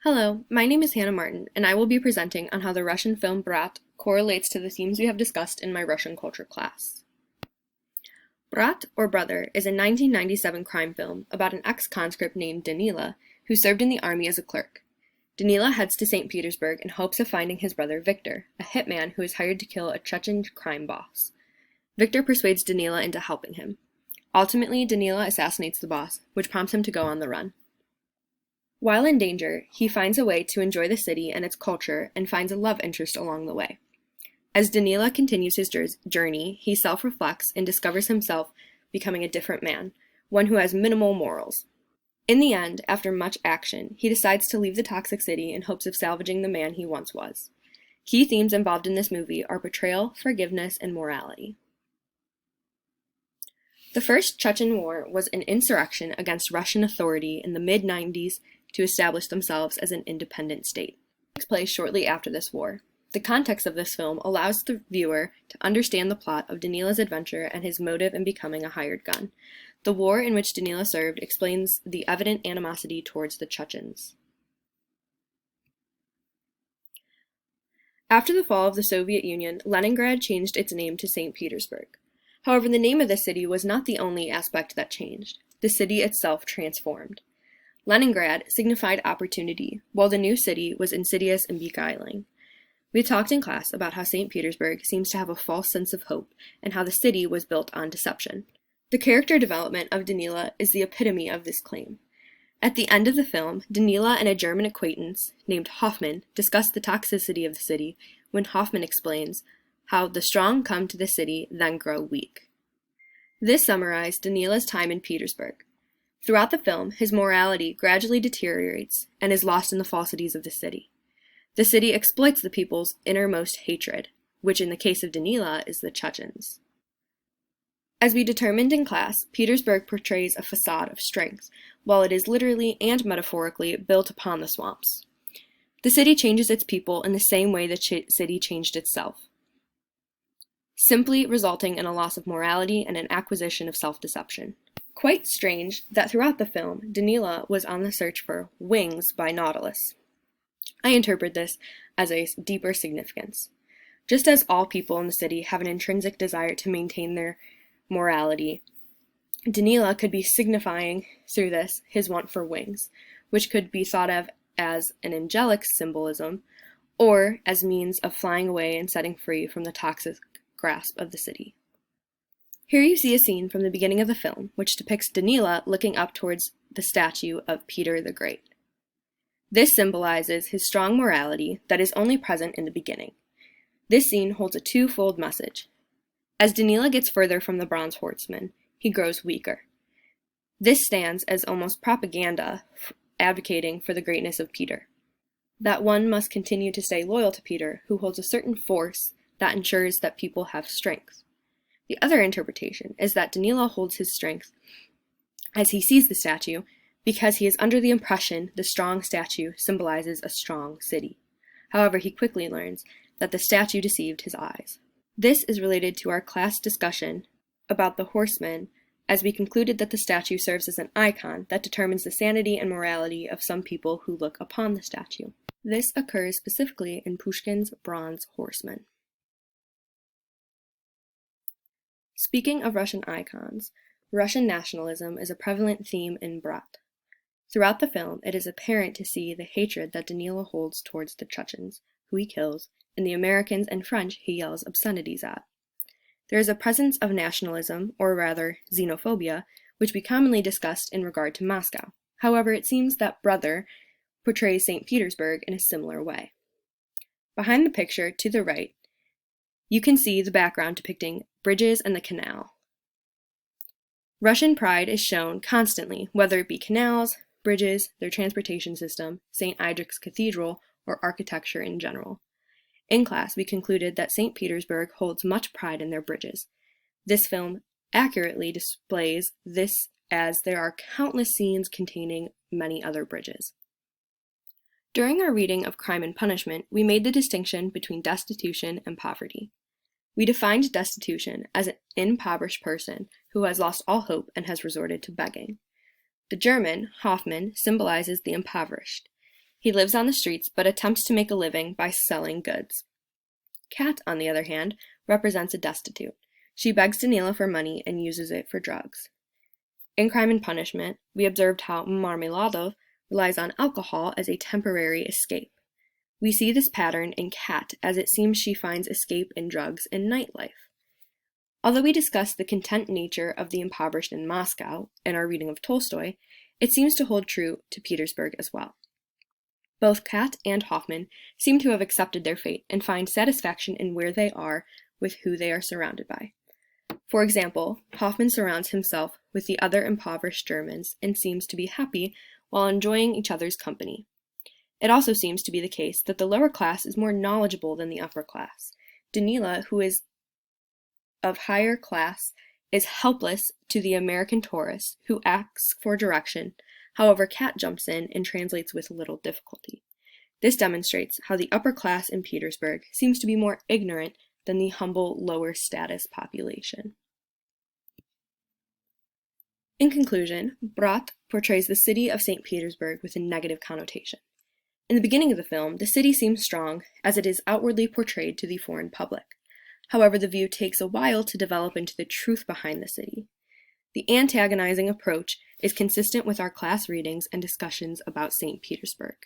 Hello, my name is Hannah Martin, and I will be presenting on how the Russian film Brat correlates to the themes we have discussed in my Russian culture class. Brat, or Brother, is a 1997 crime film about an ex-conscript named Danila who served in the army as a clerk. Danila heads to St. Petersburg in hopes of finding his brother Victor, a hitman who is hired to kill a Chechen crime boss. Victor persuades Danila into helping him. Ultimately, Danila assassinates the boss, which prompts him to go on the run. While in danger, he finds a way to enjoy the city and its culture and finds a love interest along the way. As Danila continues his journey, he self-reflects and discovers himself becoming a different man, one who has minimal morals. In the end, after much action, he decides to leave the toxic city in hopes of salvaging the man he once was. Key themes involved in this movie are betrayal, forgiveness, and morality. The First Chechen War was an insurrection against Russian authority in the mid-90s to establish themselves as an independent state. It takes place shortly after this war. The context of this film allows the viewer to understand the plot of Danila's adventure and his motive in becoming a hired gun. The war in which Danila served explains the evident animosity towards the Chechens. After the fall of the Soviet Union, Leningrad changed its name to St. Petersburg. However, the name of the city was not the only aspect that changed. The city itself transformed. Leningrad signified opportunity, while the new city was insidious and beguiling. We talked in class about how St. Petersburg seems to have a false sense of hope, and how the city was built on deception. The character development of Danila is the epitome of this claim. At the end of the film, Danila and a German acquaintance named Hoffman discuss the toxicity of the city when Hoffman explains how the strong come to the city, then grow weak. This summarized Danila's time in Petersburg. Throughout the film, his morality gradually deteriorates and is lost in the falsities of the city. The city exploits the people's innermost hatred, which in the case of Danila is the Chechens. As we determined in class, Petersburg portrays a facade of strength, while it is literally and metaphorically built upon the swamps. The city changes its people in the same way the city changed itself, simply resulting in a loss of morality and an acquisition of self-deception. Quite strange that throughout the film, Danila was on the search for wings by Nautilus. I interpret this as a deeper significance. Just as all people in the city have an intrinsic desire to maintain their morality, Danila could be signifying through this his want for wings, which could be thought of as an angelic symbolism, or as means of flying away and setting free from the toxic grasp of the city. Here you see a scene from the beginning of the film, which depicts Danila looking up towards the statue of Peter the Great. This symbolizes his strong morality that is only present in the beginning. This scene holds a twofold message. As Danila gets further from the Bronze Horseman, he grows weaker. This stands as almost propaganda advocating for the greatness of Peter, that one must continue to stay loyal to Peter, who holds a certain force that ensures that people have strength. The other interpretation is that Danila holds his strength as he sees the statue because he is under the impression the strong statue symbolizes a strong city. However, he quickly learns that the statue deceived his eyes. This is related to our class discussion about the horseman, as we concluded that the statue serves as an icon that determines the sanity and morality of some people who look upon the statue. This occurs specifically in Pushkin's Bronze Horseman. Speaking of Russian icons, Russian nationalism is a prevalent theme in Brat. Throughout the film, it is apparent to see the hatred that Danila holds towards the Chechens, who he kills, and the Americans and French he yells obscenities at. There is a presence of nationalism, or rather xenophobia, which we commonly discussed in regard to Moscow. However, it seems that Brother portrays St. Petersburg in a similar way. Behind the picture, to the right, you can see the background depicting bridges and the canal. Russian pride is shown constantly, whether it be canals, bridges, their transportation system, St. Idric's Cathedral, or architecture in general. In class, we concluded that St. Petersburg holds much pride in their bridges. This film accurately displays this, as there are countless scenes containing many other bridges. During our reading of Crime and Punishment, we made the distinction between destitution and poverty. We defined destitution as an impoverished person who has lost all hope and has resorted to begging. The German, Hoffman, symbolizes the impoverished. He lives on the streets but attempts to make a living by selling goods. Kat, on the other hand, represents a destitute. She begs Danila for money and uses it for drugs. In Crime and Punishment, we observed how Marmeladov relies on alcohol as a temporary escape. We see this pattern in Kat, as it seems she finds escape in drugs and nightlife. Although we discuss the content nature of the impoverished in Moscow in our reading of Tolstoy, it seems to hold true to Petersburg as well. Both Kat and Hoffman seem to have accepted their fate and find satisfaction in where they are with who they are surrounded by. For example, Hoffman surrounds himself with the other impoverished Germans and seems to be happy while enjoying each other's company. It also seems to be the case that the lower class is more knowledgeable than the upper class. Danila, who is of higher class, is helpless to the American tourist who asks for direction. However, Kat jumps in and translates with little difficulty. This demonstrates how the upper class in Petersburg seems to be more ignorant than the humble lower status population. In conclusion, Brат portrays the city of St. Petersburg with a negative connotation. In the beginning of the film, the city seems strong as it is outwardly portrayed to the foreign public. However, the view takes a while to develop into the truth behind the city. The antagonizing approach is consistent with our class readings and discussions about St. Petersburg.